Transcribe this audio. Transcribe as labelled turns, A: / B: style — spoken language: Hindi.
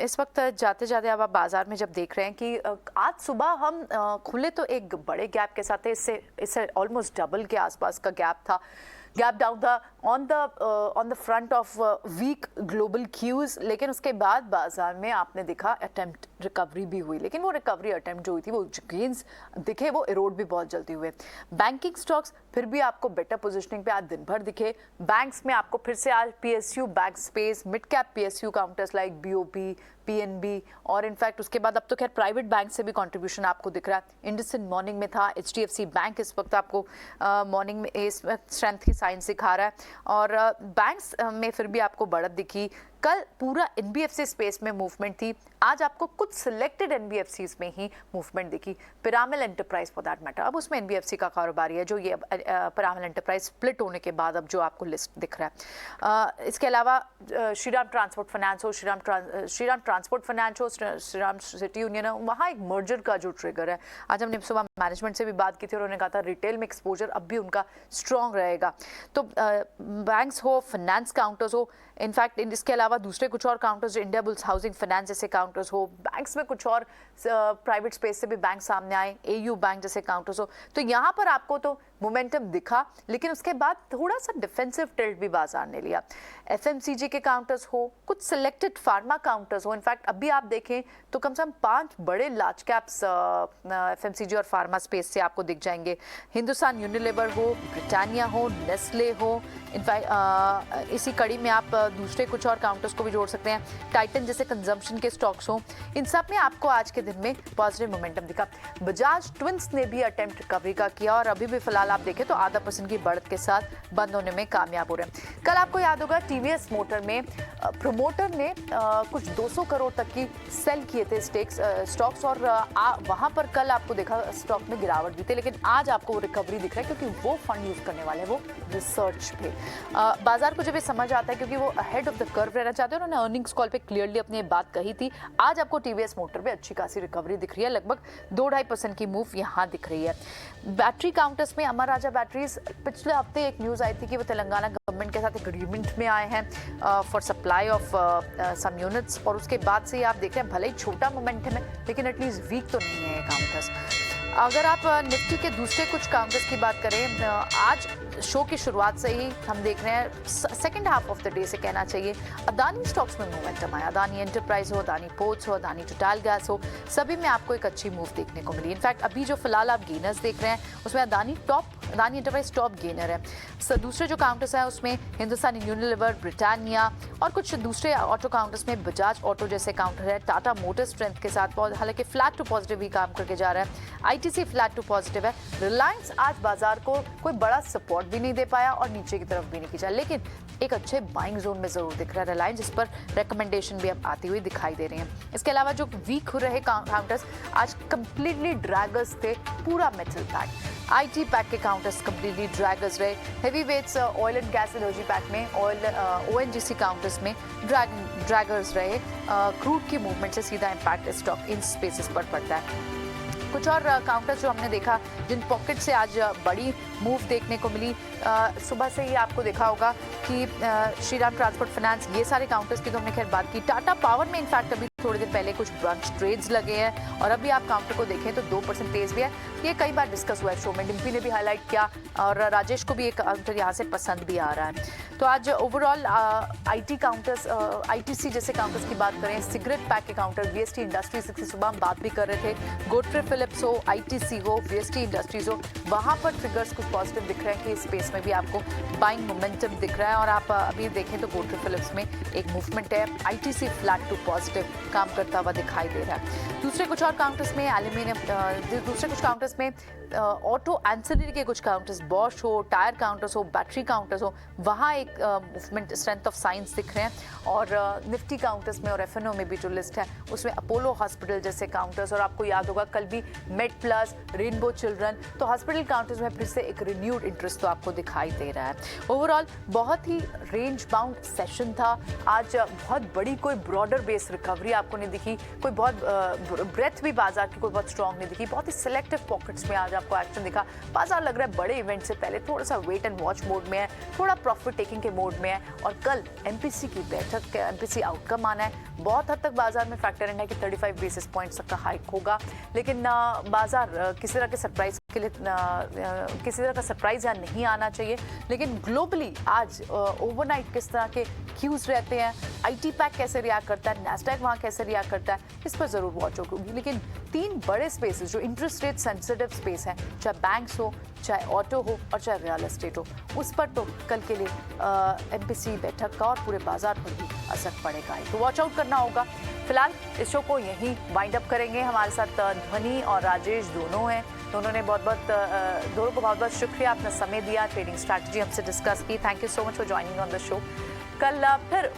A: इस वक्त जाते जाते अब आप बाजार में जब देख रहे हैं कि आज सुबह हम खुले तो एक बड़े गैप के साथ थे, इससे ऑलमोस्ट डबल के आसपास का गैप था। गैप डाउन था on the front of week global cues, लेकिन उसके बाद बाजार में आपने देखा अटेम्प्ट रिकवरी भी हुई, लेकिन वो रिकवरी अटेम्प्ट जो हुई थी वो गेन्स दिखे वो इरोड भी बहुत जल्दी हुए। बैंकिंग स्टॉक्स फिर भी आपको बेटर पोजीशनिंग पे आज दिन भर दिखे। बैंक्स में आपको फिर से आज PSU bank space mid cap PSU counters like BOB PNB और इनफैक्ट उसके बाद अब तो खैर प्राइवेट बैंक से भी कंट्रीब्यूशन आपको दिख रहा है। इंडसइंड मॉर्निंग में था, एचडीएफसी बैंक इस वक्त आपको मॉर्निंग में इस वक्त स्ट्रेंथ की साइंस दिखा रहा है और बैंक्स में फिर भी आपको बढ़त दिखी। कल पूरा एनबीएफसी स्पेस में मूवमेंट थी, आज आपको कुछ सिलेक्टेड एनबीएफसीज में ही मूवमेंट दिखी। Piramal enterprise for that matter, अब उसमें एनबीएफसी का कारोबारी है जो ये पिरामिल एंटरप्राइज स्प्लिट होने के बाद अब जो आपको लिस्ट दिख रहा है। इसके अलावा श्रीराम ट्रांसपोर्ट फाइनेंस हो, श्रीराम ट्रांसपोर्ट फाइनेंस हो, श्रीराम सिटी यूनियन हो, वहाँ एक मर्जर का जो ट्रिगर है। आज हमने सुबह मैनेजमेंट से भी बात की थी और उन्होंने कहा था रिटेल में एक्सपोजर अब भी उनका स्ट्रॉन्ग रहेगा। तो बैंक्स हो, फाइनेंस काउंटर्स हो, इनफैक्ट इसके अलावा दूसरे कुछ और काउंटर्स जो इंडिया बुल्स हाउसिंग फाइनेंस जैसे काउंटर्स हो, बैंक्स में कुछ और प्राइवेट स्पेस से भी बैंक सामने आए, एयू बैंक जैसे काउंटर्स हो, तो यहाँ पर आपको तो मोमेंटम दिखा, लेकिन उसके बाद थोड़ा सा डिफेंसिव टिल्ट भी बाजार ने लिया। एफएमसीजी के काउंटर्स हो, कुछ सिलेक्टेड फार्मा काउंटर्स हो, इनफैक्ट अभी आप देखें तो कम से कम 5 बड़े लार्ज कैप्स एफएमसीजी और फार्मा स्पेस से आपको दिख जाएंगे। हिंदुस्तान यूनिलीवर हो, ब्रिटानिया हो, नेस्ले हो, इनफैक्ट इसी कड़ी में आप दूसरे कुछ और काउंटर्स को भी जोड़ सकते हैं। टाइटन जैसे कंजम्पशन के स्टॉक्स हो, इन सब में आपको आज के दिन में पॉजिटिव मोमेंटम दिखा। बजाज ट्विंस ने भी अटेम्प्ट रिकवरी का किया और अभी भी फिलहाल आप देखें तो 0.5% की बढ़त के साथ बंद होने में कामयाब हो रहे हैं। कल आपको याद होगा टीवीएस मोटर में प्रमोटर ने कुछ 200 करोड़ तक की सेल किए थे स्टॉक्स और वहां पर कल आपको देखा स्टॉक में गिरावट भी थी, लेकिन आज आपको रिकवरी दिख रहा है क्योंकि वो फंड यूज करने वाले हैं वो रिसर्च पे। बाजार को जब ये समझ आता है क्योंकि वो अहेड ऑफ द कर्व रहना चाहते हैं, उन्होंने अर्निंग्स कॉल पे क्लियरली अपनी बात कही थी। आज आपको टीवीएस मोटर पे अच्छी खासी रिकवरी दिख रही है, लगभग 2-2.5% की मूव यहाँ दिख रही है। बैटरी काउंटर्स में अमर राजा बैटरीज, पिछले हफ्ते एक न्यूज आई थी कि वो तेलंगाना गवर्नमेंट के साथ एक अग्रीमेंट में आए हैं for supply of some units, और उसके बाद से आप देख रहे हैं भले ही छोटा मोमेंटम है लेकिन एटलीस्ट वीक तो नहीं है ये काउंटर्स। अगर आप निफ्टी के दूसरे कुछ काउंटर्स की बात करें, आज शो की शुरुआत से ही हम देख रहे हैं second half of the day से कहना चाहिए अदानी स्टॉक्स में मोमेंटम आया। अदानी एंटरप्राइज हो, अदानी पोर्ट्स हो, अदानी टोटल गैस हो, सभी में आपको एक अच्छी मूव देखने को मिली। इनफैक्ट अभी जो फिलहाल आप गेनर्स देख रहे हैं उसमें अदानी एंटरप्राइज टॉप गेनर है। दूसरे जो काउंटर्स हैं उसमें हिंदुस्तान यूनिलीवर, ब्रिटानिया और कुछ दूसरे ऑटो काउंटर्स में बजाज ऑटो जैसे काउंटर है। टाटा मोटर स्ट्रेंथ के साथ हालांकि फ्लैट टू पॉजिटिव ही काम करके जा रहा है। आईटीसी फ्लैट टू पॉजिटिव है। रिलायंस आज बाजार को कोई बड़ा सपोर्ट भी नहीं दे पाया और नीचे की तरफ भी नहीं खींचा, लेकिन एक अच्छे बाइंग जोन में जरूर दिख रहा है रिलायंस, जिस पर रिकमेंडेशन भी अब आती हुई दिखाई दे रही हैं। इसके अलावा जो वीक हो रहे काउंटर्स आज कंप्लीटली ड्रैगर्स थे, पूरा मेटल पैक। आईटी पैक के काउंटर्स कंप्लीटली ड्रैगर्स रहे। Heavy weights oil and gas energy pack में ओएनजीसी काउंटर्स में ड्रैगर्स रहे। क्रूड की मूवमेंट से सीधा इंपैक्ट स्टॉक इन स्पेसेस पर पड़ता है। कुछ और काउंटर्स जो हमने देखा जिन पॉकेट से आज बड़ी मूव देखने को मिली, सुबह से ही आपको देखा होगा कि श्रीराम ट्रांसपोर्ट फाइनेंस, ये सारे काउंटर्स की तो हमने खैर बात की। टाटा पावर में इनफैक्ट अभी थोड़ी देर पहले कुछ ब्रंच ट्रेड्स लगे हैं और अभी आप काउंटर को देखें तो 2% तेज भी है। ये कई बार डिस्कस हुआ है शो में, डिम्पी ने भी हाईलाइट किया और राजेश को भी एक काउंटर यहाँ से पसंद भी आ रहा है। तो आज ओवरऑल आईटी काउंटर्स, आईटीसी जैसे काउंटर्स की बात करें, सिगरेट पैक के काउंटर, वीएसटी इंडस्ट्रीज की सुबह हम बात भी कर रहे थे। गोडफ्रे फिलिप्स हो, आईटीसी हो, वीएसटी इंडस्ट्रीज हो, वहाँ पर ट्रिगर्स कुछ पॉजिटिव दिख रहे हैं कि इस स्पेस में भी आपको बाइंग मोमेंटम दिख रहा है। और आप अभी देखें तो गोडफ्रे फिलिप्स में एक मूवमेंट है, आईटीसी फ्लैट टू पॉजिटिव काम करता हुआ दिखाई दे रहा है। दूसरे कुछ और काउंटर्स में एल्यूमिनियम, दूसरे कुछ काउंटर्स में ऑटो एंसिलरी के कुछ काउंटर्स, बॉश हो, टायर काउंटर्स हो, बैटरी काउंटर्स हो, वहाँ एक मूवमेंट स्ट्रेंथ ऑफ साइंस दिख रहे हैं। और निफ्टी काउंटर्स में और एफएनओ में भी जो लिस्ट है उसमें अपोलो हॉस्पिटल जैसे काउंटर्स, और आपको याद होगा कल भी मेड प्लस, रेनबो चिल्ड्रन, तो हॉस्पिटल काउंटर्स में फिर से एक रिन्यूड इंटरेस्ट तो आपको दिखाई दे रहा है। ओवरऑल बहुत ही रेंज बाउंड सेशन था आज, बहुत बड़ी कोई ब्रॉडर बेस रिकवरी आपको नहीं दिखी, कोई बहुत ब्रेथ भी बाजार की कोई बहुत स्ट्रॉन्ग नहीं दिखी, बहुत ही सिलेक्टिव पॉकेट्स में आज आपको एक्शन दिखा। बाजार लग रहा है बड़े इवेंट से पहले थोड़ा सा वेट एंड वॉच मोड में है, थोड़ा प्रॉफिट टेकिंग के मोड में है। और कल एमपीसी की बैठक, एमपीसी आउटकम आना है। बहुत हद तक बाजार में फैक्टर इन है कि 35 बेसिस पॉइंट्स तक का हाइक होगा, लेकिन बाजार किसी तरह के सरप्राइज के लिए किसी तरह का सरप्राइज यहाँ नहीं आना चाहिए। लेकिन ग्लोबली आज ओवरनाइट किस तरह के क्यूज रहते हैं, आईटी पैक कैसे रिएक्ट करता है, नैस्डैक वहाँ कैसे रिएक्ट करता है, इस पर जरूर वॉच होगी। लेकिन तीन बड़े स्पेसेस जो इंटरेस्ट रेट सेंसिटिव स्पेस हैं, चाहे बैंक्स हो, चाहे ऑटो हो और चाहे रियल एस्टेट हो, उस पर तो कल के लिए एमपीसी बैठक का और पूरे बाजार पर भी असर पड़ेगा, तो वॉच आउट करना होगा। फिलहाल इस शो को यहीं वाइंड अप करेंगे। हमारे साथ ध्वनि और राजेश दोनों हैं। दोनों को बहुत बहुत शुक्रिया, अपना समय दिया, ट्रेडिंग स्ट्रैटेजी हमसे डिस्कस की। Thank you so much for joining on the show. कल फिर